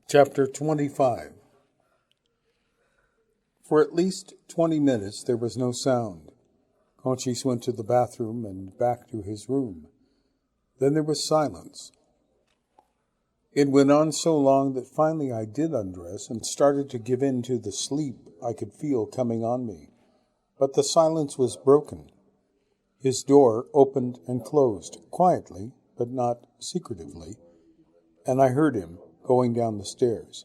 Chapter 25. For at least 20 minutes there was no sound. Conchis went to the bathroom and back to his room. Then there was silence. It went on so long that finally I did undress and started to give in to the sleep I could feel coming on me. But the silence was broken. His door opened and closed, quietly, but not secretively, and I heard him going down the stairs.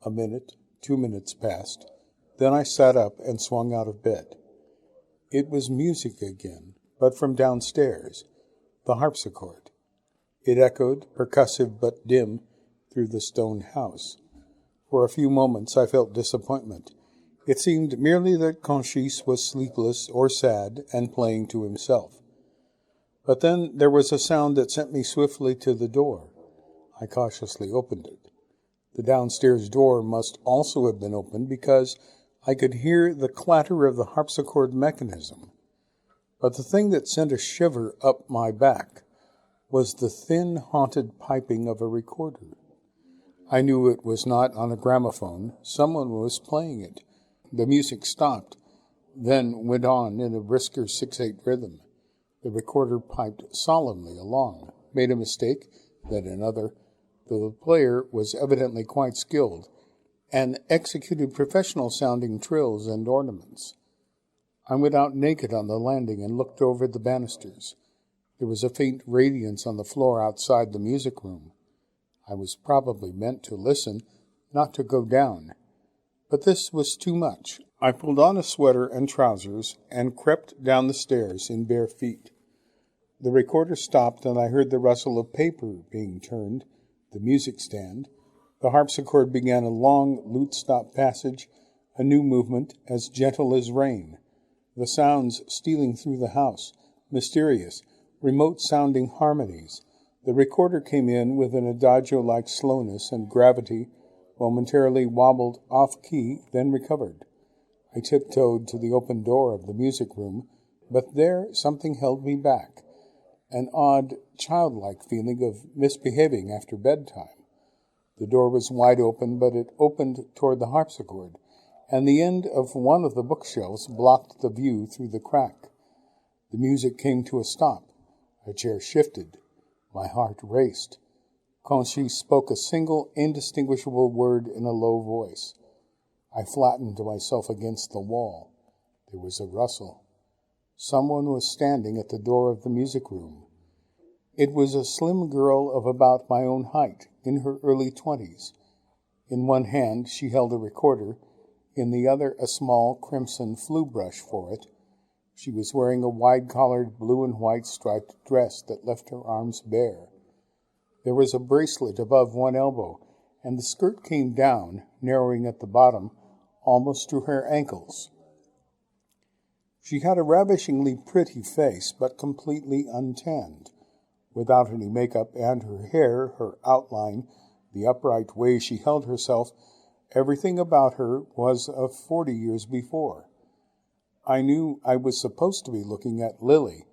A minute, 2 minutes passed. Then I sat up and swung out of bed. It was music again, but from downstairs, the harpsichord. It echoed, percussive but dim, through the stone house. For a few moments I felt disappointment. It seemed merely that Conchis was sleepless or sad and playing to himself. But then there was a sound that sent me swiftly to the door. I cautiously opened it. The downstairs door must also have been opened because I could hear the clatter of the harpsichord mechanism. But the thing that sent a shiver up my back was the thin, haunted piping of a recorder. I knew it was not on a gramophone. Someone was playing it. The music stopped, then went on in a brisker 6/8 rhythm. The recorder piped solemnly along, made a mistake, then another, though the player was evidently quite skilled, and executed professional-sounding trills and ornaments. I went out naked on the landing and looked over the banisters. There was a faint radiance on the floor outside the music room. I was probably meant to listen, not to go down. But this was too much. I pulled on a sweater and trousers and crept down the stairs in bare feet. The recorder stopped and I heard the rustle of paper being turned, the music stand. The harpsichord began a long lute-stop passage, a new movement as gentle as rain. The sounds stealing through the house, mysterious, remote-sounding harmonies. The recorder came in with an adagio-like slowness and gravity, momentarily wobbled off-key, then recovered. I tiptoed to the open door of the music room, but there something held me back, an odd, childlike feeling of misbehaving after bedtime. The door was wide open, but it opened toward the harpsichord, and the end of one of the bookshelves blocked the view through the crack. The music came to a stop. A chair shifted. My heart raced. Conchis spoke a single, indistinguishable word in a low voice. I flattened myself against the wall. There was a rustle. Someone was standing at the door of the music room. It was a slim girl of about my own height, in her early 20s. In one hand she held a recorder, in the other a small crimson flue brush for it. She was wearing a wide-collared blue and white striped dress that left her arms bare. There was a bracelet above one elbow, and the skirt came down, narrowing at the bottom, almost to her ankles. She had a ravishingly pretty face, but completely untanned, without any makeup, and her hair, her outline, the upright way she held herself, everything about her was of 40 years before. I knew I was supposed to be looking at Lily.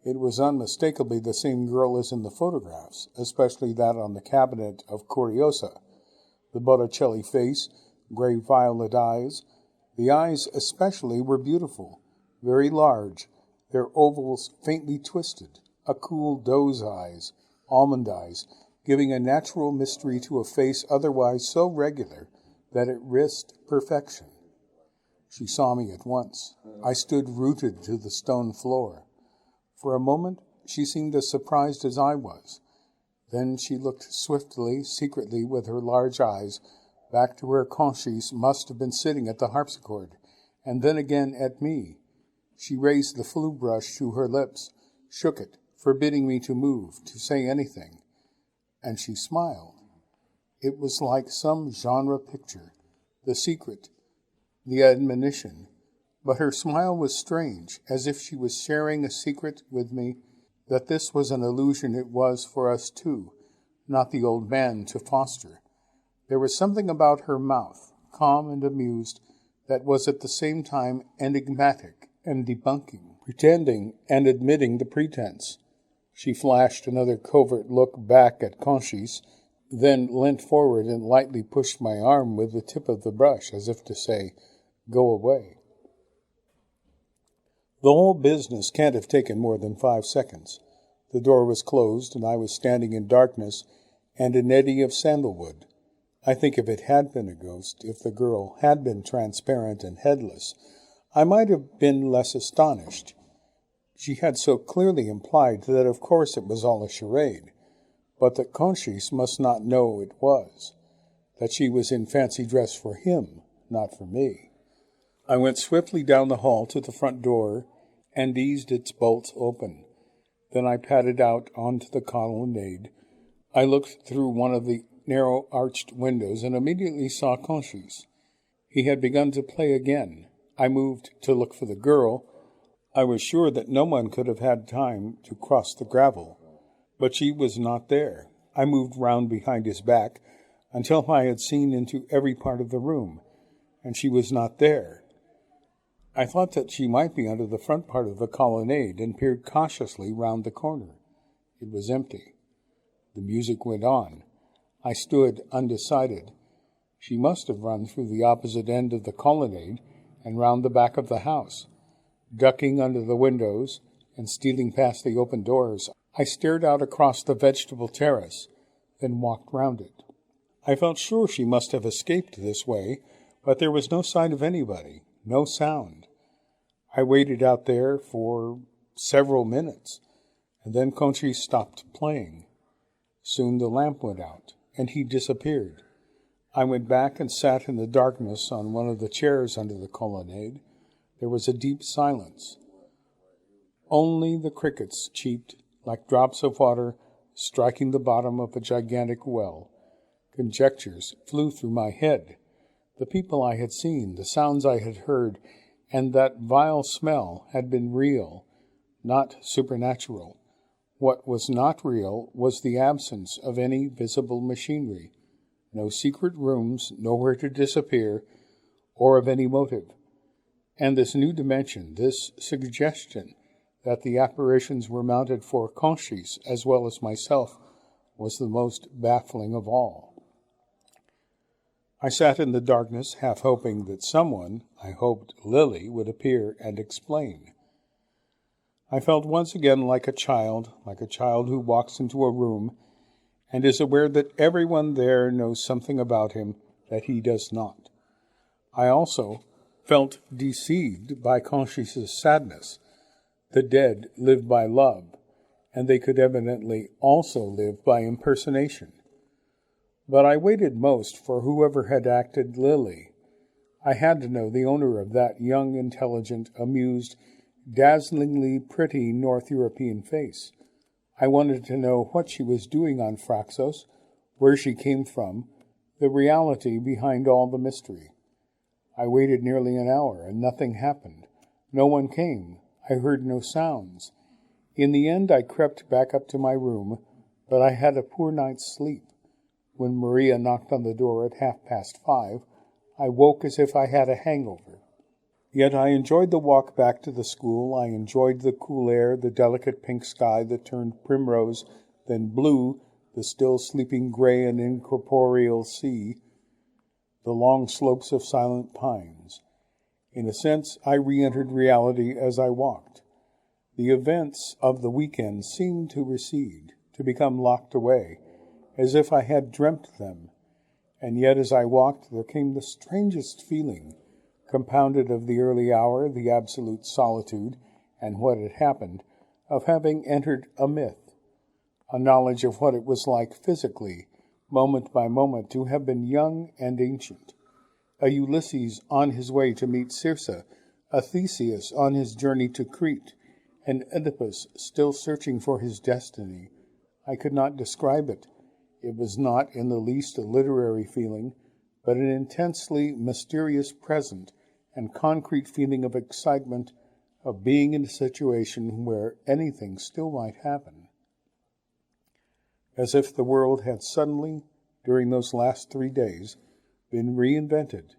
It was unmistakably the same girl as in the photographs, especially that on the cabinet of Curiosa. The Botticelli face, gray-violet eyes. The eyes especially were beautiful, very large, their ovals faintly twisted, a cool doe's eyes, almond eyes, giving a natural mystery to a face otherwise so regular that it risked perfection. She saw me at once. I stood rooted to the stone floor. For a moment she seemed as surprised as I was. Then she looked swiftly, secretly, with her large eyes, back to where Conchis must have been sitting at the harpsichord, and then again at me. She raised the flue brush to her lips, shook it, forbidding me to move, to say anything, and she smiled. It was like some genre picture, The Secret, the admonition, but her smile was strange, as if she was sharing a secret with me, that this was an illusion it was for us two, not the old man to foster. There was something about her mouth, calm and amused, that was at the same time enigmatic and debunking, pretending and admitting the pretense. She flashed another covert look back at Conchis, then leant forward and lightly pushed my arm with the tip of the brush, as if to say, "Go away." The whole business can't have taken more than 5 seconds. The door was closed, and I was standing in darkness and an eddy of sandalwood. I think if it had been a ghost, if the girl had been transparent and headless, I might have been less astonished. She had so clearly implied that of course it was all a charade, but that Conchis must not know it was, that she was in fancy dress for him, not for me. I went swiftly down the hall to the front door and eased its bolts open. Then I padded out onto the colonnade. I looked through one of the narrow arched windows and immediately saw Conchis. He had begun to play again. I moved to look for the girl. I was sure that no one could have had time to cross the gravel, but she was not there. I moved round behind his back until I had seen into every part of the room, and she was not there. I thought that she might be under the front part of the colonnade and peered cautiously round the corner. It was empty. The music went on. I stood undecided. She must have run through the opposite end of the colonnade and round the back of the house. Ducking under the windows and stealing past the open doors, I stared out across the vegetable terrace, then walked round it. I felt sure she must have escaped this way, but there was no sign of anybody, no sound. I waited out there for several minutes, and then Conchis stopped playing. Soon the lamp went out, and he disappeared. I went back and sat in the darkness on one of the chairs under the colonnade. There was a deep silence. Only the crickets cheeped like drops of water striking the bottom of a gigantic well. Conjectures flew through my head. The people I had seen, the sounds I had heard, and that vile smell had been real, not supernatural. What was not real was the absence of any visible machinery, no secret rooms, nowhere to disappear, or of any motive. And this new dimension, this suggestion that the apparitions were mounted for Conchis as well as myself, was the most baffling of all. I sat in the darkness, half hoping that someone, I hoped Lily, would appear and explain. I felt once again like a child who walks into a room and is aware that everyone there knows something about him that he does not. I also felt deceived by Conchis' sadness. The dead live by love, and they could evidently also live by impersonation. But I waited most for whoever had acted Lily. I had to know the owner of that young, intelligent, amused, dazzlingly pretty North European face. I wanted to know what she was doing on Fraxos, where she came from, the reality behind all the mystery. I waited nearly an hour, and nothing happened. No one came. I heard no sounds. In the end, I crept back up to my room, but I had a poor night's sleep. When Maria knocked on the door at 5:30, I woke as if I had a hangover. Yet I enjoyed the walk back to the school. I enjoyed the cool air, the delicate pink sky that turned primrose, then blue, the still sleeping gray and incorporeal sea, the long slopes of silent pines. In a sense, I re-entered reality as I walked. The events of the weekend seemed to recede, to become locked away, as if I had dreamt them. And yet as I walked, there came the strangest feeling, compounded of the early hour, the absolute solitude, and what had happened, of having entered a myth, a knowledge of what it was like physically, moment by moment, to have been young and ancient. A Ulysses on his way to meet Circe, a Theseus on his journey to Crete, an Oedipus still searching for his destiny. I could not describe it. It was not in the least a literary feeling, but an intensely mysterious present and concrete feeling of excitement, of being in a situation where anything still might happen. As if the world had suddenly, during those last 3 days, been reinvented,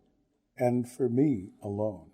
and for me alone.